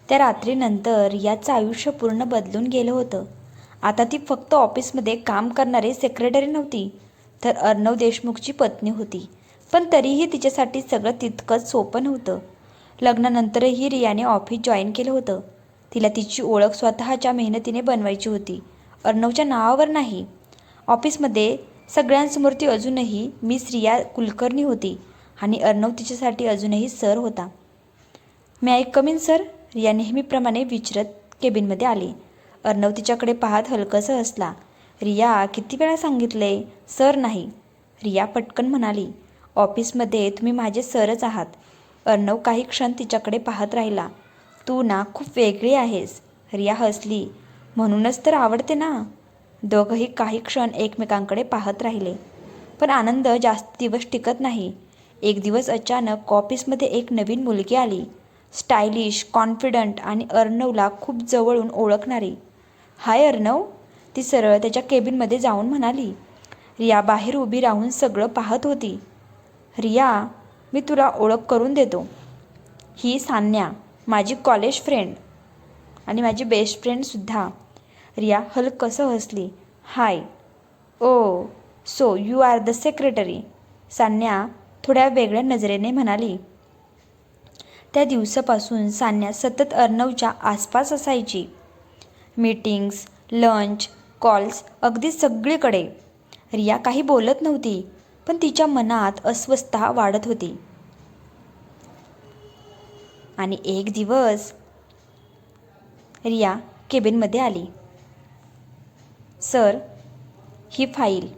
त्या रात्रीनंतर याचं आयुष्य पूर्ण बदलून गेलं होतं. आता ती फक्त ऑफिसमध्ये काम करणारी सेक्रेटरी नव्हती, तर अर्णव देशमुखची पत्नी होती. पण तरीही तिच्यासाठी सगळं तितकंच सोपं नव्हतं. लग्नानंतरही रियाने ऑफिस जॉईन केलं होतं. तिला तिची ओळख स्वतःच्या मेहनतीने बनवायची होती, अर्णवच्या नावावर नाही. ऑफिसमध्ये सगळ्यांसमोर ती अजूनही मिस रिया कुलकर्णी होती आणि अर्णव तिच्यासाठी अजूनही सर होता. "May I come in sir?" Riya नेहमीप्रमाणे विचारत केबिनमध्ये आली. अर्णव तिच्याकडे पाहत हलकंसं हसला. "रिया, किती वेळा सांगितले, सर नाही." रिया पटकन म्हणाली, "ऑफिसमध्ये तुम्ही माझे सरच आहात." अर्णव काही क्षण तिच्याकडे पाहत राहिला. "तू ना खूप वेगळी आहेस." रिया हसली. "म्हणूनच तर आवडते ना." दोघंही काही क्षण एकमेकांकडे पाहत राहिले. पण आनंद जास्त दिवस टिकत नाही. एक दिवस अचानक ऑफिसमध्ये एक नवीन मुलगी आली. स्टायलिश, कॉन्फिडंट आणि अर्णवला खूप जवळून ओळखणारी. "हाय अर्णव," ती सरळ त्याच्या केबिनमध्ये जाऊन म्हणाली. रिया बाहेर उभी राहून सगळं पाहत होती. "रिया, मी तुला ओळख करून देतो. ही सान्या, माझी कॉलेज फ्रेंड आणि माझी बेस्ट फ्रेंडसुद्धा." रिया हलकसं हसली. "Hi. Oh, so you are the secretary." Sanya थोड्या वेगळ्या नजरेने म्हणाली. त्या दिवसापासून सान्या सतत अर्णवच्या आसपास असायची. मीटिंग्स, लंच, कॉल्स, अगदी सगळीकडे. रिया काही बोलत नव्हती, पण तिच्या मनात अस्वस्थता वाढत होती. आणि एक दिवस रिया केबिनमध्ये आली. "सर, ही फाईल."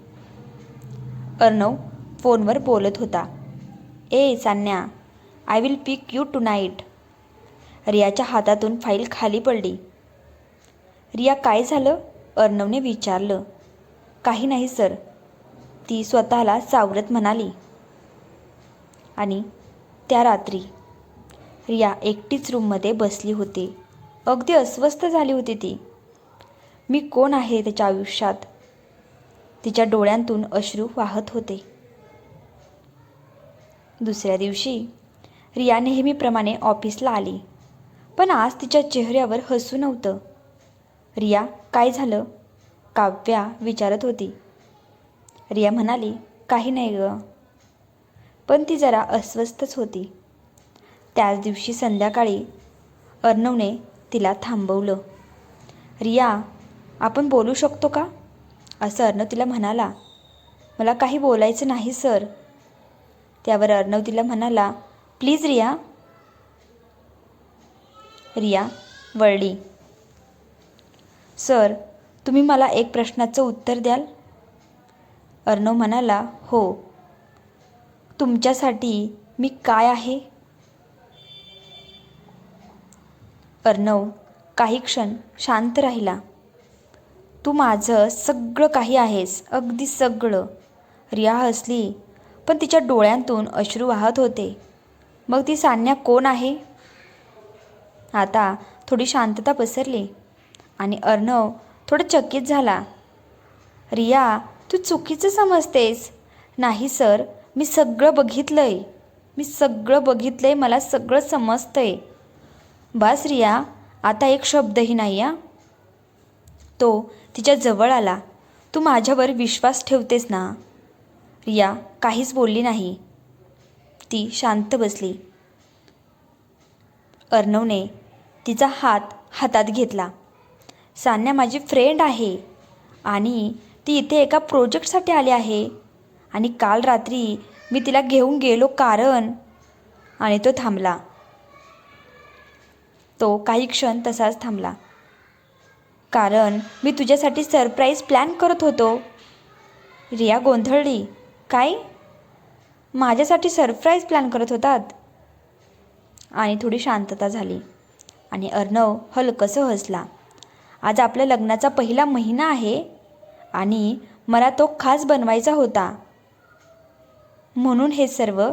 अर्णव फोनवर बोलत होता. "ए Sanya, I will pick you tonight." रियाच्या हातातून फाईल खाली पडली. "रिया, काय झालं?" अर्णवने विचारलं. "काही नाही सर," ती स्वतःला सावरत म्हणाली. आणि त्या रात्री रिया एकटीच रूममध्ये बसली होती. अगदी अस्वस्थ झाली होती ती. मी कोण आहे त्याच्या आयुष्यात? तिच्या डोळ्यांतून अश्रू वाहत होते. दुसऱ्या दिवशी रिया नेहमीप्रमाणे ऑफिसला आली, पण आज तिच्या चेहऱ्यावर हसू नव्हतं. "रिया, काय झालं?" काव्या विचारत होती. रिया म्हणाली, "काही नाही गं." पण ती जरा अस्वस्थच होती. त्याच दिवशी संध्याकाळी अर्णवने तिला थांबवलं. "रिया, आपण बोलू शकतो का?" असं अर्णव तिला म्हणाला. "मला काही बोलायचं नाही सर." त्यावर अर्णव तिला म्हणाला, "प्लीज रिया." रिया वळली. "सर, तुम्ही मला एक प्रश्नाचं उत्तर द्याल?" अर्णव म्हणाला, "हो." "तुमच्यासाठी मी काय आहे?" अर्णव काही क्षण शांत राहिला. "तू माझं सगळं काही आहेस, अगदी सगळं." रिया हसली, पण तिच्या डोळ्यांतून अश्रू वाहत होते. "मग ती सान्या कोण आहे?" आता थोडी शांतता पसरली आणि अर्णव थोडं चकित झाला. "रिया, तू चुकीचं समजतेस." "नाही सर, मी सगळं बघितलंय, मला सगळं समजतंय." "बस रिया, आता एक शब्दही नाही हा." तो तिच्या जवळ आला. "तू माझ्यावर विश्वास ठेवतेस ना?" रिया काहीच बोलली नाही. ती शांत बसली. अर्णवने तिचा हात हातात घेतला. "सान्या माझी फ्रेंड आहे आणि ती इथे एका प्रोजेक्टसाठी आली आहे. आणि काल रात्री मी तिला घेऊन गेलो कारण." आणि तो थांबला. तो काही क्षण तसाच थांबला. "कारण मी तुझ्यासाठी सरप्राईज प्लॅन करत होतो." रिया गोंधळली. "काय? माझ्यासाठी सरप्राईज प्लॅन करत होतात?" आणि थोडी शांतता झाली आणि अर्णव हलकसं हसला. "आज आपल्या लग्नाचा पहिला महिना आहे आणि मला तो खास बनवायचा होता, म्हणून हे सर्व."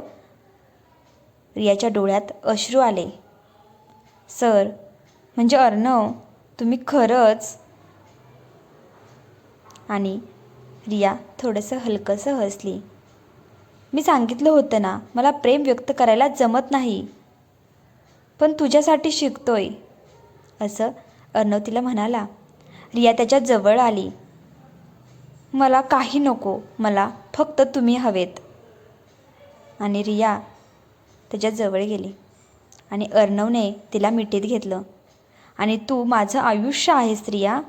रियाच्या डोळ्यात अश्रू आले. "सर, म्हणजे अर्णव, तुम्ही खरंच." आणि रिया थोडंसं हलकसं हसली. "मी सांगितलं होतं ना, मला प्रेम व्यक्त करायला जमत नाही, पण तुझ्यासाठी शिकतोय." असं अर्णव तिला म्हणाला. रिया त्याच्या जवळ आली. मला काही नको, मला फक्त तुम्ही हवेत. आणि रिया त्याच्या जवळ गेली आणि अर्णवने तिला मिठीत घेतलं. आणि तू माझं आयुष्य आहेस रिया.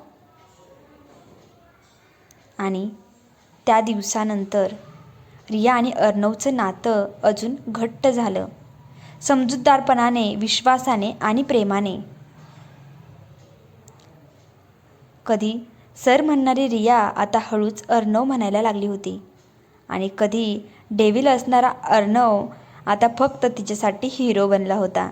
आणि त्या दिवसानंतर रिया आणि अर्णवचं नातं अजून घट्ट झालं, समजूतदारपणाने, विश्वासाने आणि प्रेमाने. कधी सर म्हणणारी रिया आता हळूच अर्णव म्हणायला लागली होती. आणि कधी डेव्हिल असणारा अर्णव आता फक्त तिच्यासाठी हिरो बनला होता.